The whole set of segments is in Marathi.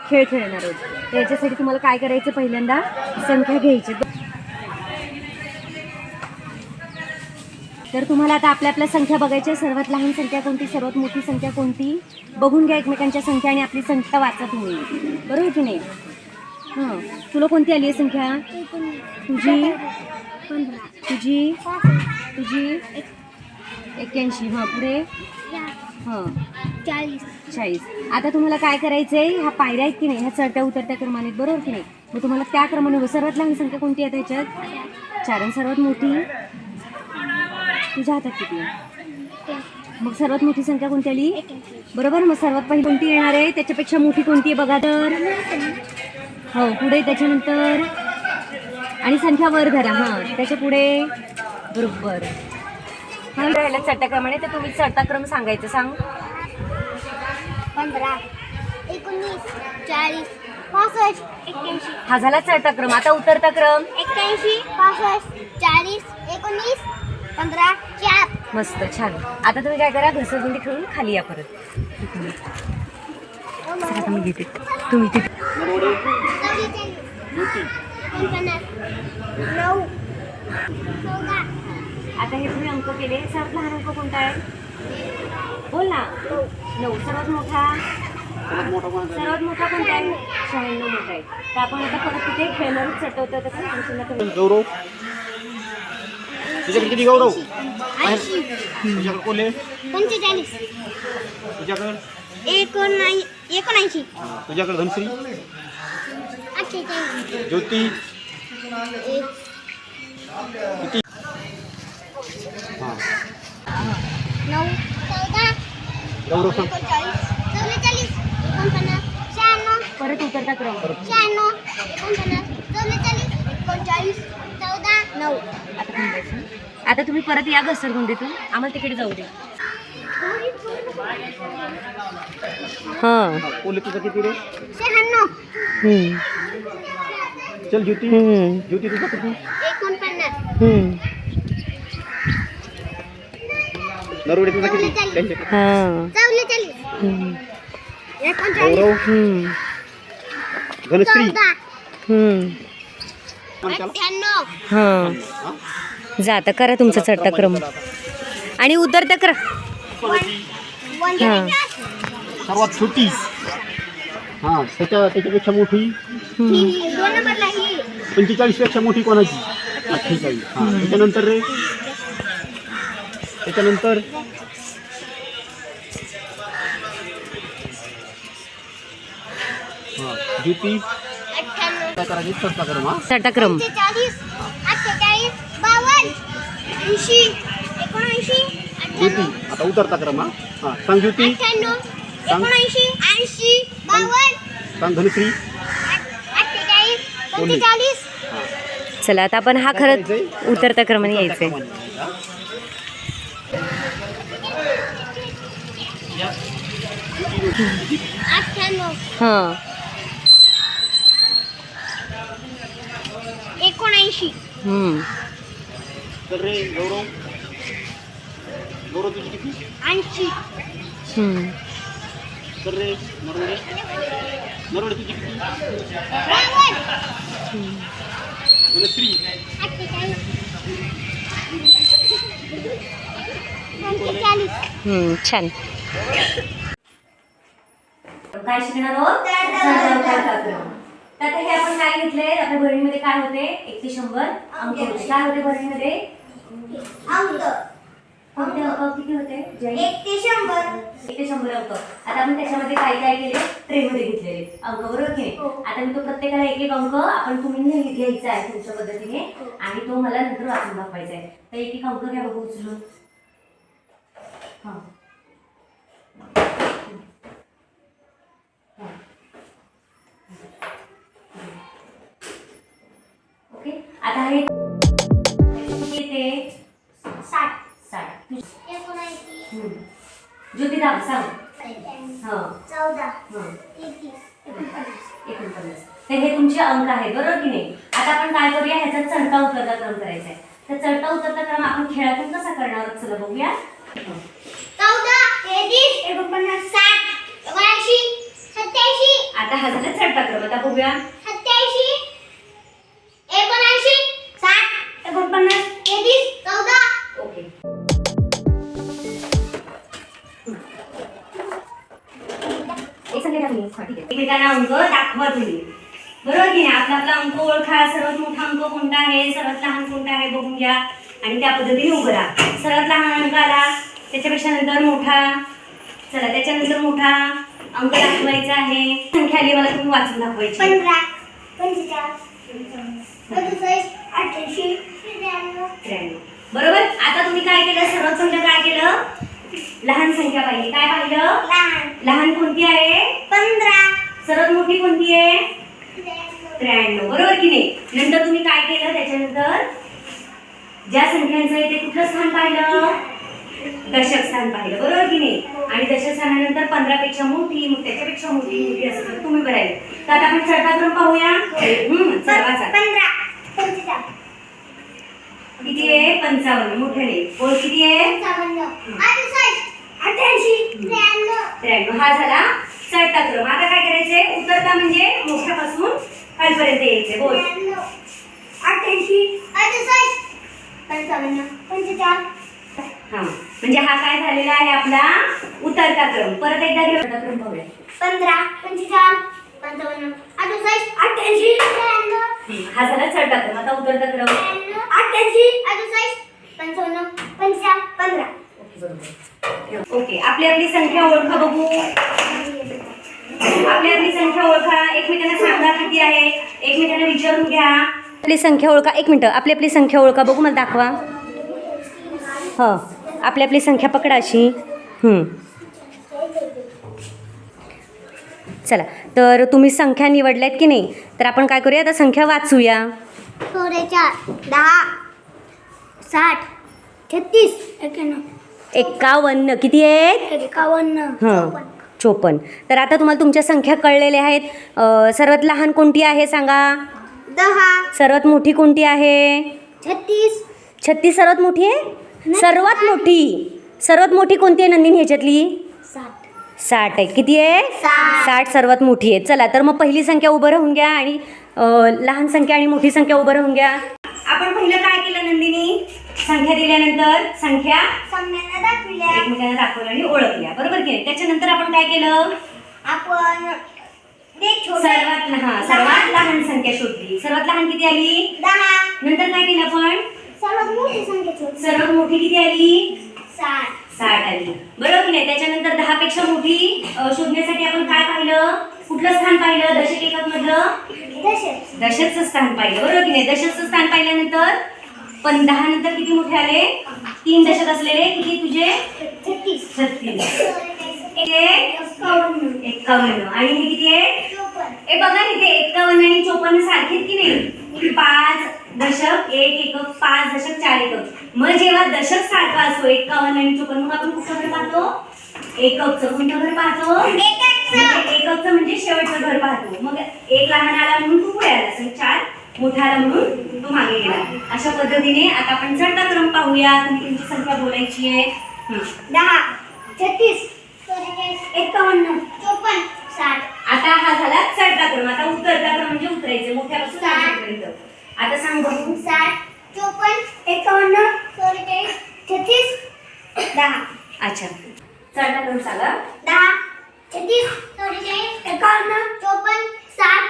खेळ खेळणार आहोत. तर याच्यासाठी तुम्हाला काय करायचं, पहिल्यांदा संख्या घ्यायची. तर तुम्हाला आता आपल्या आपल्या संख्या बघायच्या. सर्वात लहान संख्या कोणती, सर्वात मोठी संख्या कोणती बघून घ्या एकमेकांच्या संख्या आणि आपली संख्या वाचा तुम्ही, बरोबर की नाही. हां, तुला कोणती आली आहे संख्या? तुझी तुझी तुझी 81. हां, पुढे. हां, 40. आता तुम्हाला काय करायचं आहे, ह्या पायऱ्या आहेत की नाही, ह्या चढत्या उतरत्या क्रमाने, बरोबर की नाही. मग तुम्हाला त्या क्रमाने, सर्वात लहान संख्या कोणती आहे त्याच्यात? 4. आणि सर्वात मोठी तुझ्या हातात किती आहे? मग सर्वात मोठी संख्या कोणती आली? बरोबर. मग सर्वात पहिली कोणती येणार आहे, त्याच्यापेक्षा मोठी कोणती आहे बघा तर. हो, पुढे त्याच्यानंतर आणि संख्या वर धरा. हां, त्याच्या पुढे. बरोबर. हां, राहिला चढत्या क्रमाने, तर तुम्ही चढता क्रम सांगायचं. सांग. 15, 19, 40, 65, 81. हा झाला चढता क्रम. आता उतरता क्रम. 81, 65, 40, 19, 15, 4. मस्त, छान. आता तुम्ही काय करा, घसरगुंडी खेळून खाली या परत. आता मी घेते, तुम्ही तिथे. 9, 14. आता हे तुम्ही अंक केले. सर्वात लहान अंक कोणता आहे? बोल ना. 9. सर्वात मोठा सर्वात मोठा कोणता आहे? 96 मोठा आहे. तर आपण आता परत तिथे खेळणार चटवतं तसं. गौरव, तुझ्याकडे किती गौरव? 80, तुझ्याकडे कोल्हे? 45, तुझ्याकडे 79, तुझ्याकडे धनश्री? 48, ज्योती किती? हां, 9, 14, गौरव सांग. 44, 49, 96. परत उतरता क्रम. 96, 49, 44, 39, 14, 9. आता थांबायचं. आता तुम्ही परत या घसरगुंडीतून, आम्हाला तिकडे जाऊ दे. हां, कोल्हे तुझं किती रे? 96, चल ज्योती. ज्योती तुझं किती? 49, नरवडे तुझं किती? 44, 49, गौरव, धनश्री 14, 98. हां, जा आता करा तुमचा चढता क्रम आणि उतरता क्रम. हां, सर्वात छोटी. हां, त्याच्यापेक्षा मोठी. 2 नंबरला ही 45 पेक्षा मोठी कोणाची? 48. हां, त्याच्यानंतर रे, त्याच्यानंतर हां ज्योती. 98, काय करायची? चढता क्रम. हां, चढता क्रम. 45, 48, 52, 80, 79, ज्योती. आता उतरता क्रम. हां हां, सांग ज्योती. 98, 79, 80, 52, सांग धनश्री. 48, 45. चला आता आपण हा खरंच उतरता क्रमाने यायचंय. हां, 79, तर रे गौरव, गौरव तुझी किती? 80, तर रे नरवडे, नरवडे तुझी किती? 52, धनश्री 48. छान. काय शिकणार आहोत? चढता क्रम. तर आता हे आपण काय घेतलंय, आपल्या भरणीमध्ये काय होते? 1 ते 100 अंक होते. काय होते भरणीमध्ये? कोणते अंक किती होते? 1 ते 100. 1 ते 100 अंक. आता आपण त्याच्यामध्ये काय काय केले? ट्रेमध्ये घेतलेले अंक, बरोबर की नाही? आता मी तो प्रत्येकाला एक एक अंक आपण तुम्ही घ्यायचा आहे तुमच्या पद्धतीने आणि तो मला नंतर वाचून दाखवायचा आहे. तर एक एक अंक घ्या बघू उचलून. हां, ओके. आता हे किती? 60. 60. 79, ज्योती दाब सांग. हां, 14, हां, 31, 49. तर हे तुमचे अंक आहेत, बरोबर की नाही? आता आपण काय करूया, ह्याचा चढता उतरता क्रम करायचा आहे. तर चढता उतरता क्रम आपण खेळातून कसा करणार आहोत, चला बघूया. 14, 33, 49, 60, 79, 87, आता हा झाला चढता क्रम. आता बघूया 87 79 60 49 33 14. ओके. एक संख्या द्या तुम्ही. हा, ठीक आहे. एकमेकांना अंक दाखवा तुम्ही. बरोबर की नाही? आपला आपला अंक ओळखा. सर्वात मोठा अंक कोणता आहे, सर्वात लहान कोणता आहे बघून घ्या आणि त्या पद्धतीने उभं राहा. सर्वात लहान अंक आला, त्याच्यापेक्षा नंतर मोठा, चला त्याच्यानंतर मोठा अंक दाखवायचा आहे. संख्या आली मला तुम्ही वाचून दाखवायची. 15 45 37 88 त्र्याण्णव. बरोबर. आता तुम्ही काय केलं, सर्वात पहिलं काय केलं, लहान संख्या पाहिली. काय पाहिलं, लहान लहान कोणती आहे, 15 सर्वात मोठी कोणती आहे, 93. बरोबर की नाही? नंतर तुम्ही काय केलं, त्याच्यानंतर ज्या संख्यांचं आहे ते कुठलं स्थान पाहिलं, दशक स्थान पाहिलं. बरोबर की नाही? आणि दशक स्थानानंतर 15 पेक्षा मोठी, मग त्याच्यापेक्षा मोठी असं तर तुम्ही बघायला. तर आता आपण चढता क्रम पाहूया. चला वाचा. 15 45 किती आहे, 55. मोठ्याने बोल, किती आहे, 55 68 88 93. हा झाला चढता क्रम. आता काय करायचंय, उतरता म्हणजे मोठ्यापासून खालपर्यंत यायचे. बोल. 88 68 55 45 हा, म्हणजे हा काय झालेला आहे आपला उतरता क्रम. परत एकदा घेऊ चढता क्रम पाहूया. 15 45 55 68 88 93 हा झाला चढता क्रम. आता उतरता क्रम. 88 68 55 55 15. ओके. आपली आपली संख्या ओळखा बघू. आपली आपली संख्या ओळखा. एकमेकांना सांगा किती आहे, एकमेकांना विचारून घ्या. आपली संख्या ओळखा. एक मिनिट. आपली आपली संख्या ओळखा बघू, मला दाखवा. हो, आपली आपली संख्या पकडा अशी. चला, तर तुम्ही संख्या निवडल्यात की नाही, तर आपण काय करूया, आता संख्या वाचूया. 44 10 60 36 51. किती आहेत, 51 हां 54. तर आता तुम्हाला तुमच्या संख्या कळलेल्या आहेत. सर्वात लहान कोणती आहे सांगा, 10 सर्वात मोठी कोणती आहे, 36 36 सर्वात मोठी आहे. सर्वात मोठी कोणती आहे नंदिनी ह्याच्यातली, 60 आहे. किती आहे, 60 सर्वात मोठी आहे. चला, तर मग पहिली संख्या उभं राहून घ्या आणि लहान संख्या आणि मोठी संख्या उभं राहून घ्या. आपण पहिलं काय केलं नंदिनी, संख्या दिल्यानंतर संख्या सामन्यांना दाखविल्या. एकमेकांना दाखवल्या आणि ओळखल्या. बरोबर की नाही? त्याच्यानंतर आपण काय केलं, आपण सर्वात लहान संख्या शोधली. सर्वात लहान किती आली, 10. नंतर काय केलं आपण, सर्वात मोठी संख्या शोधली. सर्वात मोठी किती आली, 60 आली. बरोबर की नाही? त्याच्यानंतर 10 पेक्षा मोठी शोधण्यासाठी आपण काय पाहिलं, कुठलं स्थान पाहिलं, दशक एकक मधलं दशकचं स्थान पाहिलं. बरोबर की नाही? दशकचं स्थान पाहिल्यानंतर पण 10 नंतर किती मोठे आले, 3 दशक असलेले किती तुझे, 36 51. आणि हे किती आहे, हे बघा इथे 51 आणि 54 सारखेच की नाही. 5 दशक 1 एकक, 5 दशक 4 एकक. मग जेव्हा दशक सारखा असतो 51 आणि 54, मग आपण कुठचं घर पाहतो, एककचं. कोणतं घर पाहतो, एककचं म्हणजे शेवटचं घर पाहतो. मग एक लहान आला म्हणून तू पुढे आलास आणि 4 मोठा आला म्हणून तू मागे गेला. अशा पद्धतीने आता आपण चढता क्रम पाहूया. तुम्ही तुमची संख्या बोलायची आहे. 10 36 51 54 60. आता हा झाला चढता क्रम. आता उतरता क्रम म्हणजे उतरायचे मोठ्यापासून लहानपर्यंत. आता सांग बघू, 60 54 51 44 36 10. अच्छा चढता क्रम सांगा. 10 36 44 51 54 60.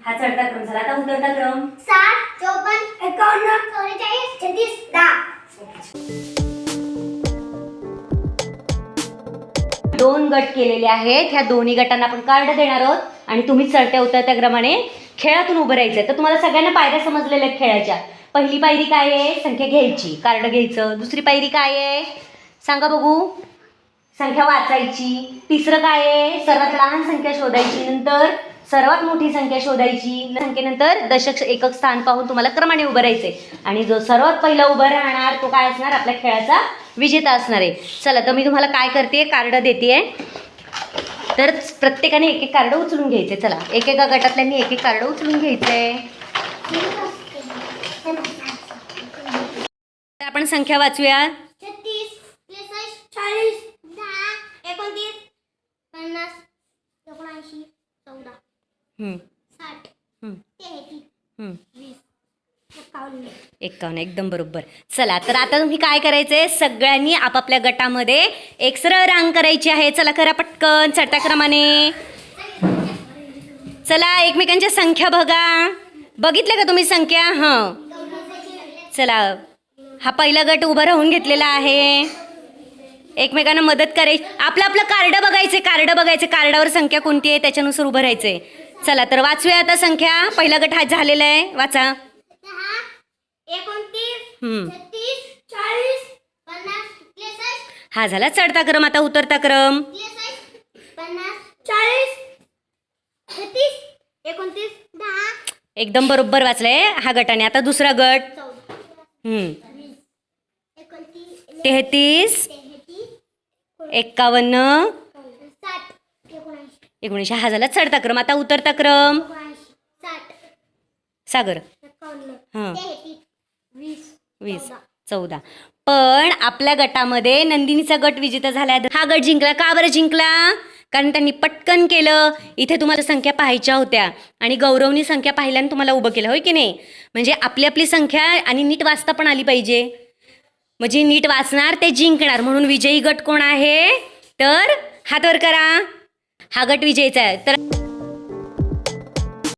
हा चढता क्रम झाला. आता उतरता क्रम 60 54 51 44 36 10. 2 गट केलेले आहेत. ह्या दोन्ही गटांना आपण कार्ड देणार आहोत आणि तुम्ही चढत्या उतरत्या क्रमाने खेळातून उभं राहायचं. तर तुम्हाला सगळ्यांना पायऱ्या समजलेल्या आहेत खेळाच्या. पहिली पायरी काय आहे, संख्या घ्यायची, कार्ड घ्यायचं. दुसरी पायरी काय आहे सांगा बघू, संख्या वाचायची. तिसरं काय आहे, सर्वात लहान संख्या शोधायची, नंतर सर्वात मोठी संख्या शोधायची. संख्येनंतर दशक एकक स्थान पाहून तुम्हाला क्रमाने उभं राहायचंय आणि जो सर्वात पहिला उभं राहणार तो काय असणार, आपल्या खेळाचा विजेता असणार आहे. चला, तर मी तुम्हाला काय करते, कार्ड देते. तर प्रत्येकाने एक एक कार्ड उचलून घ्यायचे. चला, एकेका गटातल्यांनी एक एक कार्ड उचलून घ्यायचंय. तर आपण संख्या वाचूया. 36 63 40 10 29 50 79 14 हं, 60 हं, 33 हं. 20 51 51 एकदम बरोबर. चला तर आता तुम्ही काय करायचंय, सगळ्यांनी आपापल्या गटामध्ये एक सरळ रांग करायची आहे. चला करा पटकन चढत्या क्रमाने. चला एकमेकांच्या संख्या बघा. बघितलं का तुम्ही संख्या? हां चला, हा पहिला गट उभा राहून घेतलेला आहे. एकमेकांना मदत करायची. आपलं आपलं कार्ड बघायचे, कार्डावर संख्या कोणती आहे त्याच्यानुसार उभं राहायचंय. चला तर वाचूया आता संख्या. पहिला गट हा झालेला आहे, वाचा. 29 36 40 50 63 हा झाला चढता क्रम. आता उतरता क्रम. 50 40 36 29 10 एकदम बरोबर वाचलंय हा गटाने. आता दुसरा गट. 14 33 33 51 60 19 हा झाला चढता क्रम. आता उतरता क्रम. 60 सागर 51 हां 20 20 14. पण आपल्या गटामध्ये नंदिनीचा गट विजेता झाला. हा गट जिंकला. का बरं जिंकला? कारण त्यांनी पटकन केलं. इथे तुम्हाला संख्या पाहायच्या होत्या आणि गौरवनी संख्या पाहिल्यानं तुम्हाला उभं केलं, होय की नाही? म्हणजे आपली आपली संख्या आणि नीट वाचता पण आली पाहिजे. म्हणजे नीट वाचणार ते जिंकणार. म्हणून विजयी गट कोण आहे? तर हात वर करा. हा गट विजयीचा आहे. तर